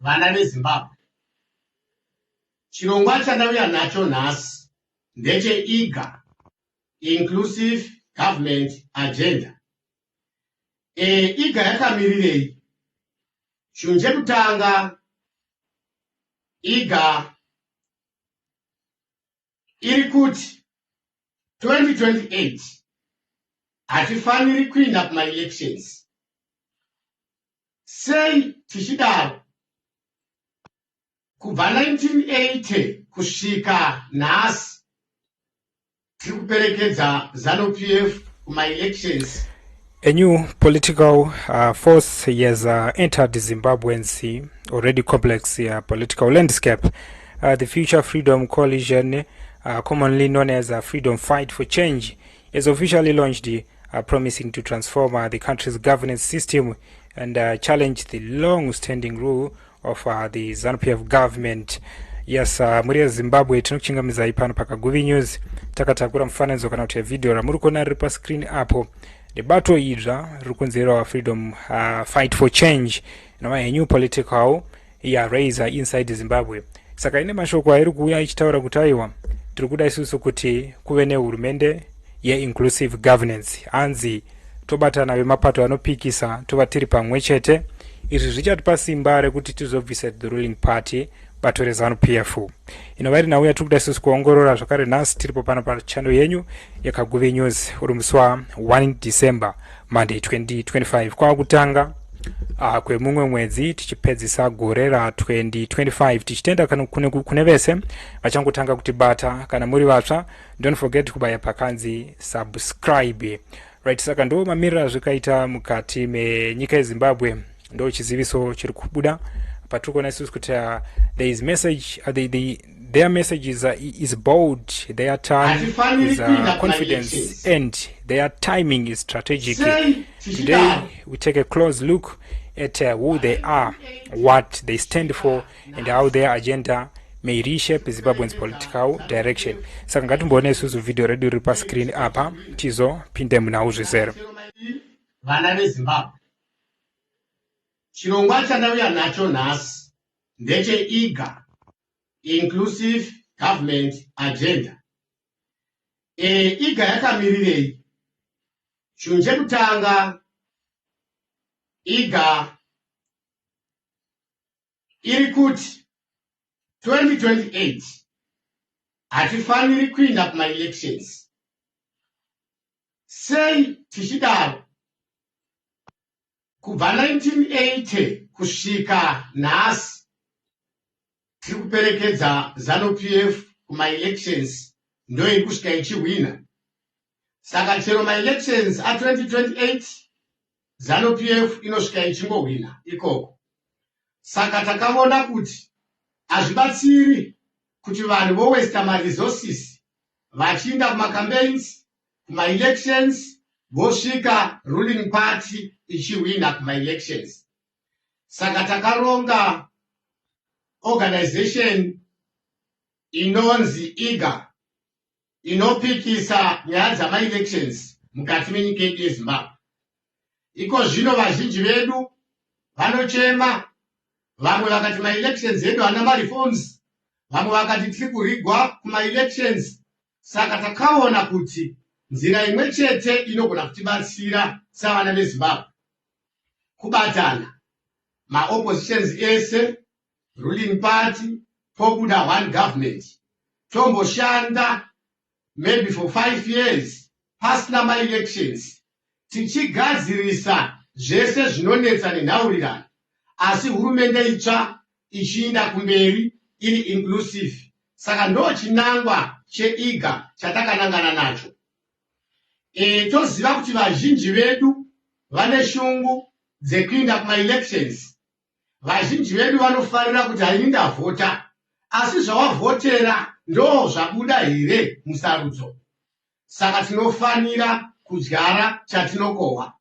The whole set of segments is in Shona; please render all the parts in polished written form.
vana veZimbabwe. Chirongwa chandauya nacho nhasi ndeche IGA, Inclusive Government Agenda. IGA yakamirirei? Chinhu chekutanga, IGA iri kuti 2028 hatifaniri kuinda kuma-elections. Sei tichidaro? Kubva 1980 kusvika nhasi tiri kuperekedza ZANU-PF kuma-elections. A new political force has entered Zimbabwe's already complex political landscape. The Future Freedom Coalition, commonly known as Freedom Fight for Change, has officially launched, promising to transform the country's governance system and challenge the long-standing rule of the ZANU-PF government. Yes, muri Zimbabwe tinokuchingamiza ipano pakaguvi news takatakura mufananidzo kana kuti video ramuri kuona riri pascreen apo. The battle idzva riri kunzera Freedom Fight for Change, a new political raise inside Zimbabwe. Saka ine mashoko ari kuuya ichitaura kuti aiwa tiri kuda isusu kuti kuve nehurumende ye-inclusive governance. Anzi tobatana vemapato anopikisa tova tiri pamwe chete. Izvi zvichatipa simba rekuti tizobvisa the ruling party bato reZANU-PF. Inovari nauya tiri kuda isusu kuongorora zvakare nhasi tiripo pano pachannel yenyu yakaguve news uri musi wa 1 December Monday 2025 kwakutanga kwemumwe mwedzi tichipedzisa gore ra 2025 tichitenda kana kune vese vachangotanga kutibata. Kana muri vatsva, don't forget kubaya pakanzi subscribe. Right, saka ndo mamirira zvikaita mukati menyika yeZimbabwe, ndo chiziviso chiri kubuda paturikuona isusu kuti there is message, their message is bold, their turn is confidence, and their timing is strategic. Today we take a close look at who they are, what they stand for, and how their agenda may reshape Zimbabwe's political direction. Saka ngatimbone isusu video redu riri pascreen apa tizopinde munauzvizera. Vana veZimbabwe, chirongwa chandauya nacho nhasi ndeche IGA, Inclusive Government Agenda. IGA yakamirirei? Chinhu chekutanga, IGA iri kuti 2028 hatifaniri kuinda kuma-elections. Sei tichidaro? Kubva 1980 kusvika nhasi tiri kuperekedza ZANU-PF kuma-elections, ndo iri kusvika ichihwina. Saka chero ma-elections a2028 ZANU-PF inosvika ichingohwina ikoko. Saka takaona kuti hazvibatsiri kuti vanhu vowesta ma-resources vachiinda kuma-campaigns, kuma-elections, vosvika ruling party ichihwina kuma-elections. Saka takaronga organization inonzi IGA inopikisa nyaya dzama-elections mukati menyika yedu yeZimbabwe. Iko zvino vazhinji vedu vanochema, vamwe vakati ma-elections edu hana ma-reforms, vamwe vakati tiri kurigwa kuma-elections. Saka takaona kuti nzira imwe chete inogona kutibatsira savana veZimbabwe kubatana ma-oppositions ese, ruling party, pobuda one government, tomboshanda maybe for 5 years pasina ma-elections, tichigadzirisa zvese zvinonetsa nenhaurirano, asi hurumende itsva ichiinda kumberi iri inclusive. Saka ndo chinangwa cheIGA chatakanangana nacho. Toziva kuti vazhinji vedu vane shungu dzekuinda kuma-elections. Vazhinji vedu vanofarira kuti haini ndavhota, asi zvawavhotera ndo zvabuda here musarudzo. Saka tinofanira kudyara chatinokohwa.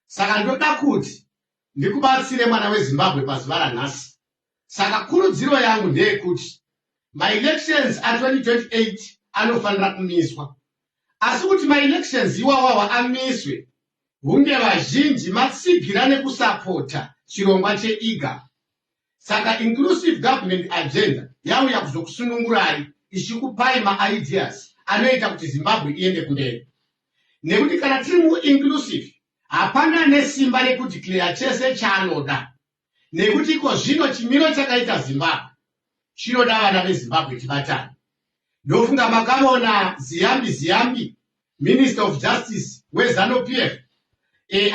Saka ndoda kuti ndikubatsire mwana weZimbabwe pazuva ranhasi. Saka kurudziro yangu ndeyekuti ma-elections a2028 anofanira kumiswa. Asi kuti ma-elections iwawawa amiswe, hunge vazhinji matsigira nekusapota chirongwa cheIGA. Saka inclusive government agenda yauya kuzokusunungurai ichikupai ma-ideas anoita kuti Zimbabwe iende kumberi. Nekuti kana tiri mu-inclusive, hapana nesimba rekudeclare chese chaanoda. Nekuti iko zvino chimiro chakaita Zimbabwe chinoda vana veZimbabwe tibatane. Ndofunga makaona Ziyambi, Minister of Justice weZANU-PF,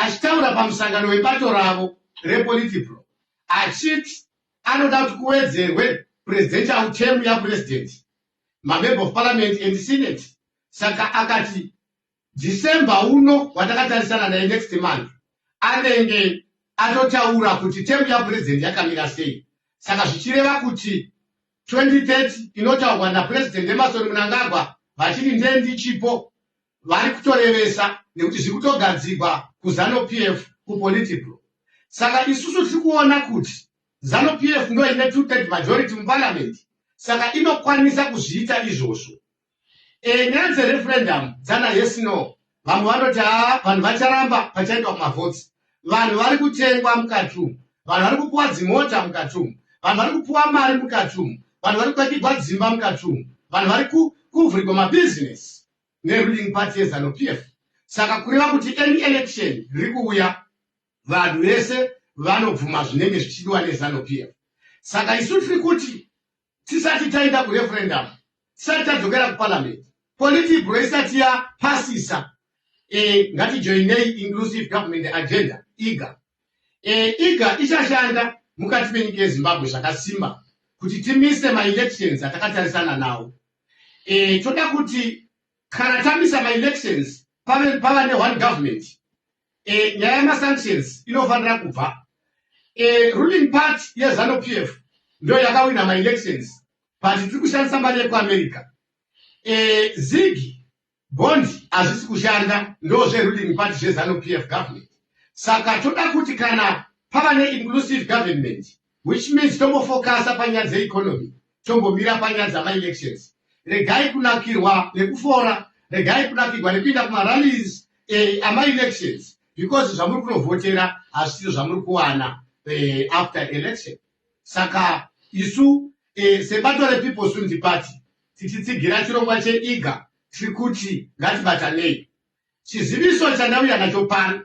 achitaura pamusangano webato ravo rePolitburo, achiti anoda kuti kuwedzerwe presidential term yapresident, member of parliament and senate. Saka akati December uno watakatarisana naye next month anenge atotaura kuti term yapresident yakamira sei. Saka zvichireva kuti 2030 inotaurwa napresident Emerson Mnangagwa vachiri ndendi chipo vari kutorevesa nekuti zviri kutogadzirwa kuZANU-PF kuPolitburo. Saka isusu tiri kuona kuti ZANU-PF ndo ine 2/3 majority muparliament, saka inokwanisa kuzviita izvozvo. Nyaya dzereferendum dzana yes no, vamwe vanoti vanhu vacharamba pachaitwa kumavhotsi, vanhu vari kutengwa mukati umu, vanhu vari kupuwa dzimota mukati umu, vanhu vari kupuwa mari mukati umu, vanhu vari kuakirwa dzimba mukati umu, vanhu vari kuvhurigwa mabhizinesi neruling party yeZANU-PF. Saka kureva kuti any election riri kuuya vanhu vese vanobvuma zvinenge zvichidiwa neZANU-PF. Saka isu tiri kuti tisati taenda kureferendum, tisati tadzokera kuparliament, Politburo isati yapasisa ngatijoinei inclusive government agenda IGA. IGA ichashanda mukati menyika yeZimbabwe zvakasimba kuti timise ma-elections atakatarisana nawo. Toda kuti kana tamisa ma-elections pava ne-one government, nyaya yama-sanctions inofanira kubva. Ruling party yeZANU-PF ndo yakawina ma-elections, but tiri kushandisa mari yekuAmerica. Zigi bondi hazvisi kushanda, ndo zveruling party zveZANU-PF government. Saka toda kuti kana pava ne-inclusive government, which means tombofokasa panyaya dzeeconomy, tombomira panyaya dzama-elections. Regai kunakirwa nekufora, regai kunakirwa nekuinda kuma-rallies ama-elections, because zvamuri kunovhotera hazvisiro zvamuri kuwana after election. Saka isu sebato rePeople's Unity Party tichitsigira chirongwa cheIGA tiri kuti ngatibatanei. Chiziviso chandauya nacho pano,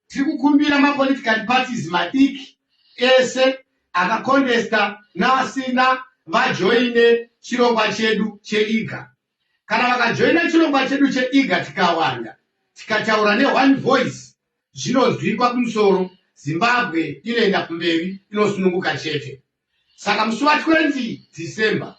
tiri kukumbira ma-political parties madiki ese akakontesta navasina vajoine chirongwa chedu cheIGA. Kana vakajoina chirongwa chedu cheIGA tikawanda, tikataura ne-one voice, zvinonzwikwa kumusoro, Zimbabwe inoenda kumberi, inosununguka chete. Saka musi wa20 December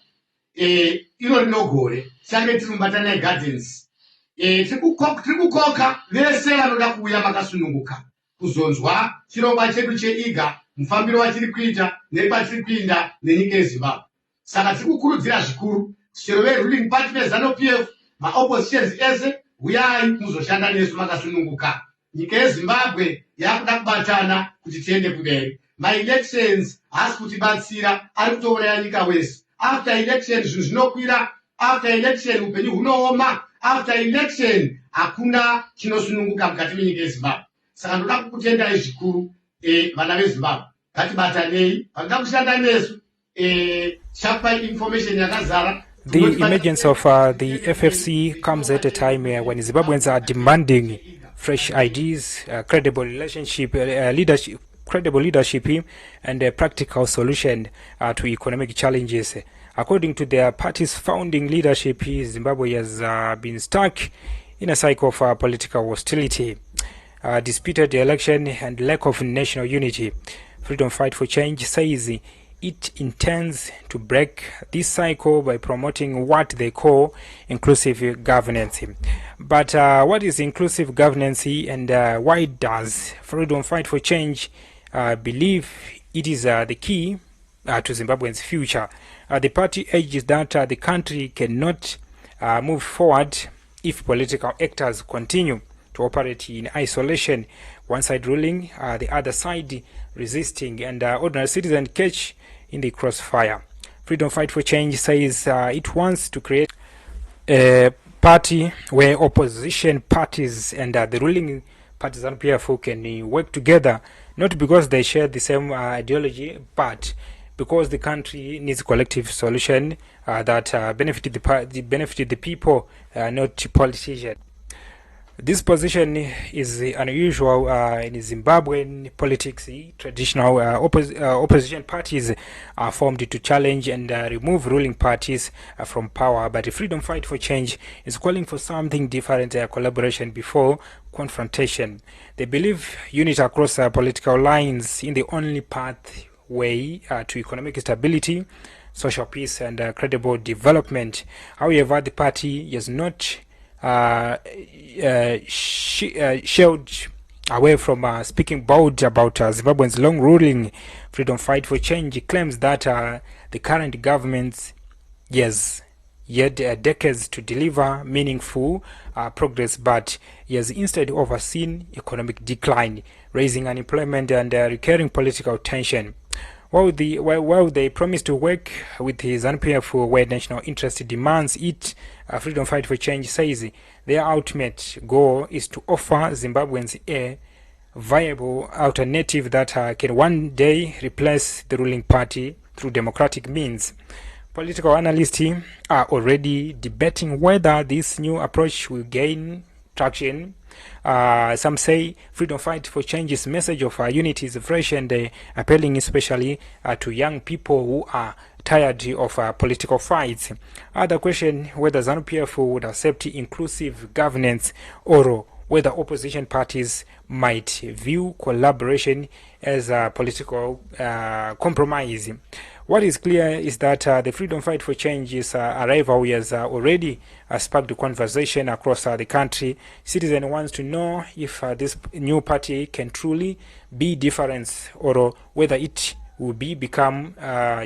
iro rinogore change tiri muBatanai Gardens, tiri kukoka vese vanoda kuuya makasununguka kuzonzwa chirongwa chedu cheIGA, mufambiro wachiri kuita nekwatiri kuinda nenyika yeZimbabwe. Saka tiri kukurudzira zvikuru chero veruling party veZANU-PF, ma-oppositions ese, uyai muzoshanda nesu makasununguka. Nyika yeZimbabwe yakuda kubatana kuti tiende kumberi. Ma-elections haasi kutibatsira, ari kutouraya nyika wese. After election zvinhu zvinokwira, after election upenyu hunooma, after election hakuna chinosununguka mukati menyika yeZimbabwe. Saka ndoda kukutendai zvikuru vana veZimbabwe, ngatibatanei, vanoda kushanda nesu chakupai information yakazara. The emergence of the FFC comes at a time when Zimbabweans are demanding fresh ideas, credible leadership, and a practical solution to economic challenges. According to their party's founding leadership, Zimbabwe has been stuck in a cycle of political hostility, disputed election, and lack of national unity. Freedom Fight for Change says it intends to break this cycle by promoting what they call inclusive governance. But what is inclusive governance, and why does Freedom Fight for Change believe it is the key to Zimbabwe's future? The party urges that the country cannot move forward if political actors continue to operate in isolation, one side ruling, the other side resisting, and ordinary citizens catch in the crossfire. Freedom Fight for Change says it wants to create a party where opposition parties and the ruling parties ZANU-PF can work together, not because they share the same ideology, but because the country needs a collective solution that benefited the people, not politicians. This position is unusual in Zimbabwean politics. Traditional opposition parties are formed to challenge and remove ruling parties from power, but the Freedom Fight for Change is calling for something different, collaboration before confrontation. They believe unity across political lines in the only pathway to economic stability, social peace, and credible development. However, the party has not shield away from speaking bold about Zimbabwe's long ruling Freedom Fight for Change. Claims that the current government has yet decades to deliver meaningful progress, but he has instead overseen economic decline, raising unemployment and recurring political tension. While they promise to work with the ZANU-PF where national interest demands it, Freedom Fight for Change says their ultimate goal is to offer Zimbabweans a viable alternative that can one day replace the ruling party through democratic means. Political analysts are already debating whether this new approach will gain traction. Some say Freedom Fight for Change's message of unity is fresh and appealing especially to young people who are tired of political fights. Other question whether ZANU-PF would accept inclusive governance or whether opposition parties might view collaboration as a political compromise. What is clear is that the Freedom Fight for Change's arrival has already sparked a conversation across the country. Citizens want to know if this new party can truly be different or whether it will become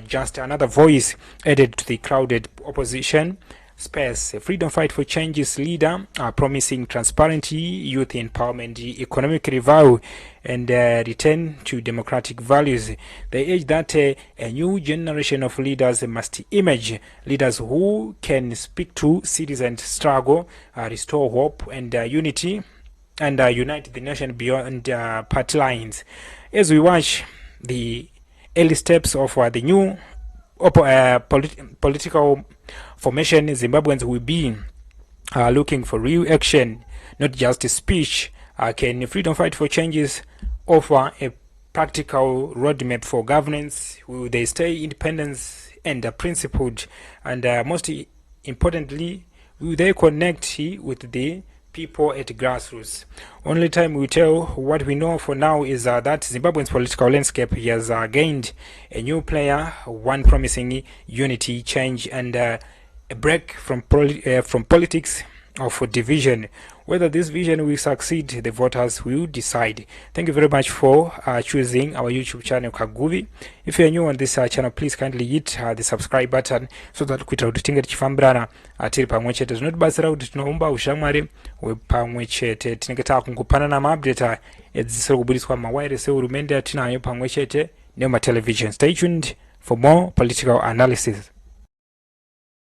just another voice added to the crowded opposition space. Freedom Fight for Change's leader are promising transparency, youth empowerment, economic revival, and return to democratic values. They urge that a new generation of leaders must emerge, leaders who can speak to citizens' struggle, restore hope and unity, and unite the nation beyond party lines. As we watch the early steps of the new political formation, Zimbabweans will be looking for real action, not just a speech. Can Freedom Fight for Changes offer a practical roadmap for governance? Will they stay independent and principled? And most importantly, will they connect with the people at grassroots? Only time will tell. What we know for now is that Zimbabwe's political landscape has gained a new player, one promising unity, change, and a break from politics of division. Whether this vision will succeed, the voters will decide. Thank you very much for choosing our YouTube channel Kaguvi. If you are new on this channel, please kindly hit the subscribe button so that kuita kuti tinge tichifambirana tiri pamwe chete. Zvinotibatsira kuti tinoumba ushamwari pamwe chete. Tinenge takungopanana maupdate edzisiri kubudiswa mawayiresi ehurumende atinayo pamwe chete nematelevision. Stay tuned for more political analysis.